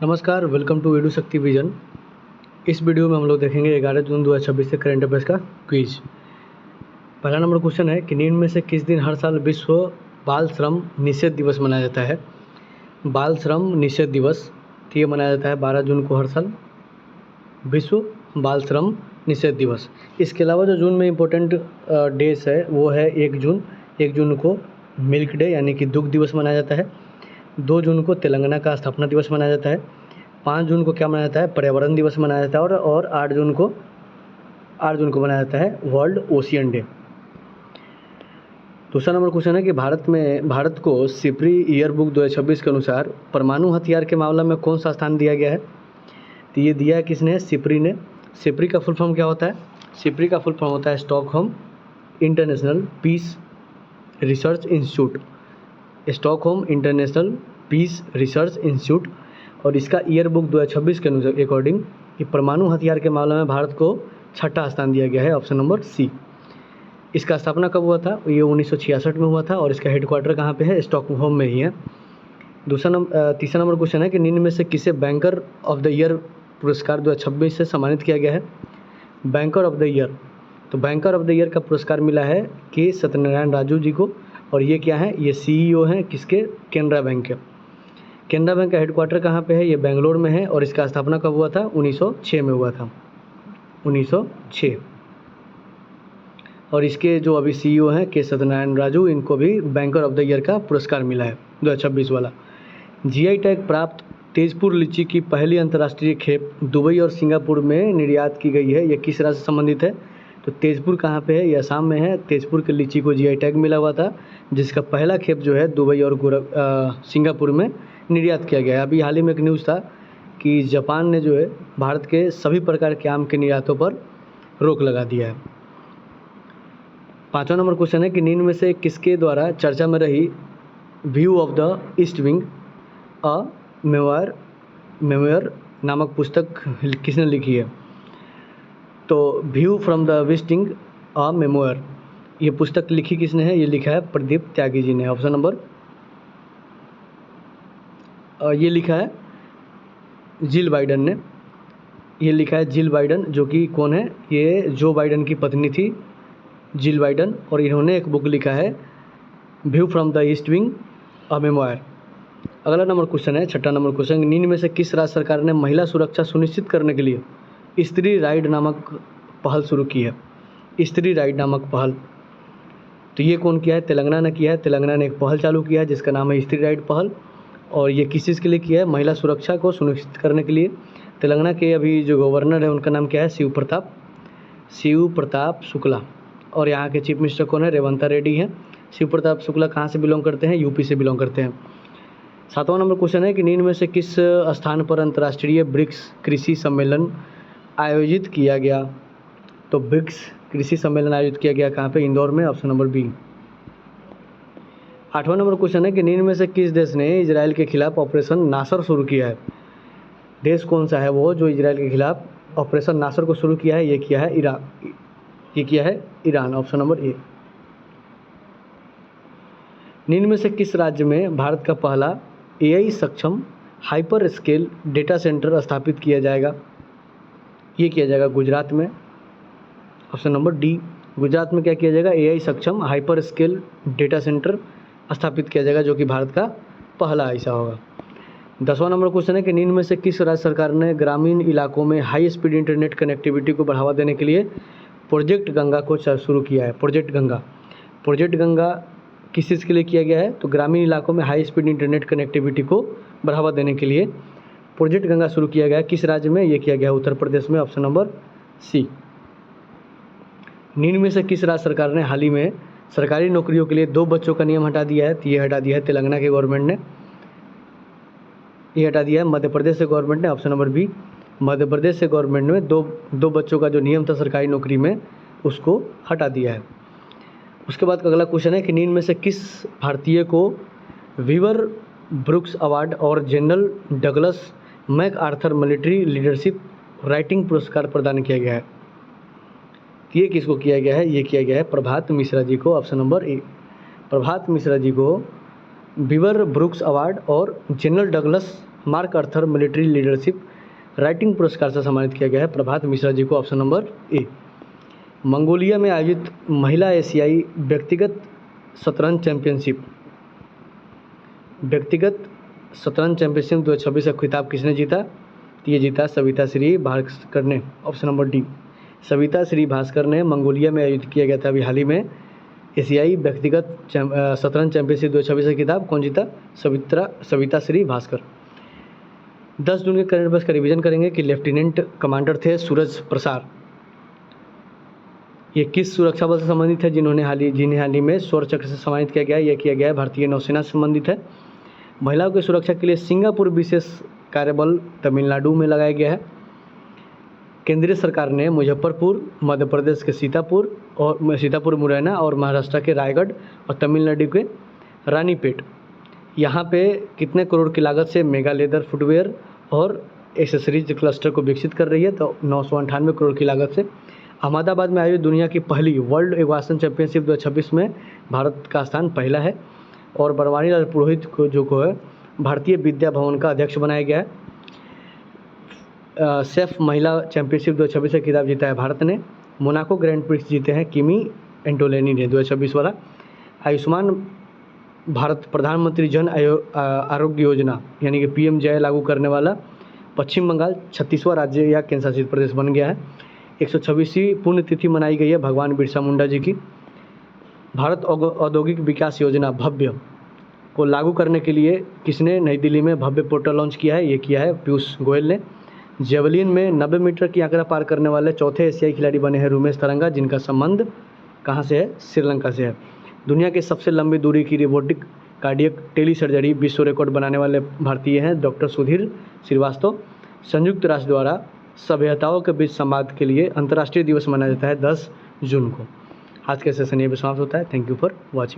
नमस्कार, welcome to edu शक्ति vision. इस वीडियो में हम लोग देखेंगे 11 जून 2026 से करंट अफेयर्स का क्विज। पहला नंबर क्वेश्चन है कि निम्न में से किस दिन हर साल विश्व बाल श्रम निषेध दिवस मनाया जाता है। बाल श्रम निषेध दिवस तो ये मनाया जाता है 12 जून को हर साल, विश्व बाल श्रम निषेध दिवस। इसके अलावा जो जून में इम्पोर्टेंट डेज है वो है 1 जून। 1 जून को मिल्क डे यानी कि दुग्ध दिवस मनाया जाता है। 2 जून को तेलंगाना का स्थापना दिवस मनाया जाता है। 5 जून को क्या मनाया जाता है, पर्यावरण दिवस मनाया जाता है। और 8 जून को मनाया जाता है वर्ल्ड ओशियन डे। दूसरा नंबर क्वेश्चन है कि भारत को सिपरी ईयर बुक 2026 के अनुसार परमाणु हथियार के मामले में कौन सा स्थान दिया गया है। तो ये दिया है किसने, सिपरी ने। सिपरी का फुल फॉर्म क्या होता है, सिपरी का फुल फॉर्म होता है Stockholm International Peace Research Institute. Stockholm International Peace Research Institute. और इसका ईयर बुक 2026 के अनुसार अकॉर्डिंग कि परमाणु हथियार के मामले में भारत को 6ठा स्थान दिया गया है, ऑप्शन नंबर सी। इसका स्थापना कब हुआ था, ये 1966 में हुआ था और इसका हेडक्वार्टर कहाँ पे है, स्टॉकहोम में ही है। तीसरा नंबर क्वेश्चन है कि निम्न में से किसे बैंकर ऑफ द ईयर पुरस्कार 2026 से सम्मानित किया गया है। बैंकर ऑफ द ईयर, तो बैंकर ऑफ द ईयर का पुरस्कार मिला है के सत्यनारायण राजू जी को। और ये क्या है, ये CEO हैं किसके, केनरा बैंक के। केनरा बैंक का हेडक्वार्टर कहाँ पे है, ये बेंगलोर में है। और इसका स्थापना कब हुआ था, 1906 में हुआ था, 1906। और इसके जो अभी CEO हैं के सत्यनारायण राजू, इनको भी बैंकर ऑफ द ईयर का पुरस्कार मिला है 2026 वाला। GI टैग प्राप्त तेजपुर लीची की पहली अंतर्राष्ट्रीय खेप दुबई और सिंगापुर में निर्यात की गई है। यह किस राज्य से संबंधित है, तो तेजपुर कहाँ पे है, ये असम में है। तेजपुर के लीची को GI टैग मिला हुआ था, जिसका पहला खेप जो है दुबई और सिंगापुर में निर्यात किया गया है। अभी हाल ही में एक न्यूज़ था कि जापान ने जो है भारत के सभी प्रकार के आम के निर्यातों पर रोक लगा दिया है। 5वां नंबर क्वेश्चन है कि निम्न में से किसके द्वारा चर्चा में रही view of the East Wing a memoir नामक पुस्तक किसने लिखी है। तो view from the West Wing a memoir, ये पुस्तक लिखी किसने है, ये लिखा है प्रदीप त्यागी जी ने। ऑप्शन नंबर ये लिखा है जिल बाइडन ने। ये लिखा है जिल बाइडन, जो कि कौन है, ये जो बाइडन की पत्नी थी जिल बाइडन। और इन्होंने एक बुक लिखा है view from the East Wing a memoir. अगला नंबर क्वेश्चन है 6ठा नंबर क्वेश्चन, निम्न में से किस राज्य सरकार ने महिला सुरक्षा सुनिश्चित करने के लिए स्त्री राइड नामक पहल शुरू की है। स्त्री राइड नामक पहल, तो ये कौन किया है, तेलंगाना ने किया है। तेलंगाना ने एक पहल चालू किया है जिसका नाम है स्त्री राइड पहल। और ये किस चीज़ के लिए किया है, महिला सुरक्षा को सुनिश्चित करने के लिए। तेलंगाना के अभी जो गवर्नर है उनका नाम क्या है, शिव प्रताप शुक्ला। और यहाँ के चीफ मिनिस्टर कौन है, रेवंता रेड्डी हैं। शिव प्रताप शुक्ला कहाँ से बिलोंग करते हैं, यूपी से बिलोंग करते हैं। 7वां नंबर क्वेश्चन है कि निम्न में से किस स्थान पर अंतर्राष्ट्रीय ब्रिक्स कृषि सम्मेलन आयोजित किया गया। तो ब्रिक्स कृषि सम्मेलन आयोजित किया गया कहाँ पे, इंदौर में, ऑप्शन नंबर बी। 8वां नंबर क्वेश्चन है कि निम्न में से किस देश ने इजराइल के खिलाफ ऑपरेशन नासर शुरू किया है। देश कौन सा है वो जो इजराइल के खिलाफ ऑपरेशन नासर को शुरू किया है, ये किया है ईरान, ऑप्शन नंबर ए। निम्न में से किस राज्य में भारत का पहला AI सक्षम हाइपर स्केल डेटा सेंटर स्थापित किया जाएगा। ये किया जाएगा गुजरात में, ऑप्शन नंबर डी। गुजरात में क्या किया जाएगा, AI सक्षम हाइपर स्केल डेटा सेंटर स्थापित किया जाएगा, जो कि भारत का पहला ऐसा होगा। 10वां नंबर क्वेश्चन है कि निम्न में से किस राज्य सरकार ने ग्रामीण इलाकों में हाई स्पीड इंटरनेट कनेक्टिविटी को बढ़ावा देने के लिए प्रोजेक्ट गंगा को शुरू किया है। प्रोजेक्ट गंगा किस चीज़ के लिए किया गया है, तो ग्रामीण इलाकों में हाई स्पीड इंटरनेट कनेक्टिविटी को बढ़ावा देने के लिए प्रोजेक्ट गंगा शुरू किया गया। किस राज्य में, ये किया गया उत्तर प्रदेश में, ऑप्शन नंबर सी। निम्न में से किस राज्य सरकार ने हाल ही में सरकारी नौकरियों के लिए 2 बच्चों का नियम हटा दिया है। तो ये हटा दिया है तेलंगाना के गवर्नमेंट ने, ये हटा दिया है मध्य प्रदेश से गवर्नमेंट ने, option number B. Madhya Pradesh से गवर्नमेंट ने दो बच्चों का जो नियम था सरकारी नौकरी में, उसको हटा दिया है। उसके बाद अगला क्वेश्चन है कि निम्न में से किस भारतीय को वीवर ब्रुक्स अवार्ड और general Douglas MacArthur military leadership writing पुरस्कार प्रदान किया गया है। ये किसको किया गया है, ये किया गया है प्रभात मिश्रा जी को, ऑप्शन नंबर ए। प्रभात मिश्रा जी को वीवर ब्रुक्स अवार्ड और general Douglas mark Arthur military leadership writing पुरस्कार से सम्मानित किया गया है प्रभात मिश्रा जी को, ऑप्शन नंबर ए। मंगोलिया में आयोजित महिला एशियाई व्यक्तिगत शतरंज चैंपियनशिप 2026 का खिताब किसने जीता? तो ये जीता सविता श्री भास्कर ने, option number D. Savita Shri Bhaskar ने मंगोलिया में आयोजित किया गया था अभी हाल ही में एशियाई व्यक्तिगत शतरंज चैंपियनशिप 2026 का खिताब कौन जीता? सविता श्री भास्कर। 10 जून के करंट अफेयर्स का रिवीजन करेंगे कि लेफ्टिनेंट कमांडर थे सूरज प्रसाद। ये किस सुरक्षा बल से संबंधित है? जिन्हें हाल ही में स्वर्ण चक्र से सम्मानित किया गया है, यह किया गया है भारतीय नौसेना से संबंधित है। महिलाओं की सुरक्षा के लिए सिंगापुर विशेष कार्यबल तमिलनाडु में लगाया गया है। केंद्रीय सरकार ने मुजफ्फरपुर, मध्य प्रदेश के सीतापुर मुरैना और महाराष्ट्र के रायगढ़ और तमिलनाडु के रानीपेट, यहाँ पे कितने करोड़ की लागत से मेगा लेदर फुटवेयर और एसेसरीज क्लस्टर को विकसित कर रही है? तो 998 करोड़ की लागत से। अहमदाबाद में आयोजित दुनिया की पहली वर्ल्ड एग्वासन चैंपियनशिप 2026 में भारत का स्थान पहला है और बरवानी लाल पुरोहित को है भारतीय विद्या भवन का अध्यक्ष बनाया गया है। सेफ महिला चैंपियनशिप 2026 का खिताब जीता है भारत ने। मोनाको ग्रैंड प्रिक्स जीते हैं किमी एंटोलेनी ने 2026 वाला। आयुष्मान भारत प्रधानमंत्री जन आरोग्य योजना यानी कि PMJY लागू करने वाला पश्चिम बंगाल 36वां राज्य या केंद्र शासित प्रदेश बन गया है। 126वीं पुण्यतिथि मनाई गई है भगवान बिरसा मुंडा जी की। भारत औद्योगिक विकास योजना भव्य को लागू करने के लिए किसने नई दिल्ली में भव्य पोर्टल लॉन्च किया है? ये किया है पीयूष गोयल ने। जेवलिन में 90 मीटर की आंकड़ा पार करने वाले चौथे एशियाई खिलाड़ी बने हैं रुमेश तरंगा, जिनका संबंध कहाँ से है? श्रीलंका से है। दुनिया के सबसे लंबी दूरी की रोबोटिक कार्डियक टेली सर्जरी विश्व रिकॉर्ड बनाने वाले भारतीय हैं डॉक्टर सुधीर श्रीवास्तव। संयुक्त राष्ट्र द्वारा सभ्यताओं के बीच संवाद के लिए अंतर्राष्ट्रीय दिवस मनाया जाता है 10 जून को। आज के सेशन ये भी समाप्त होता है। Thank you for watching.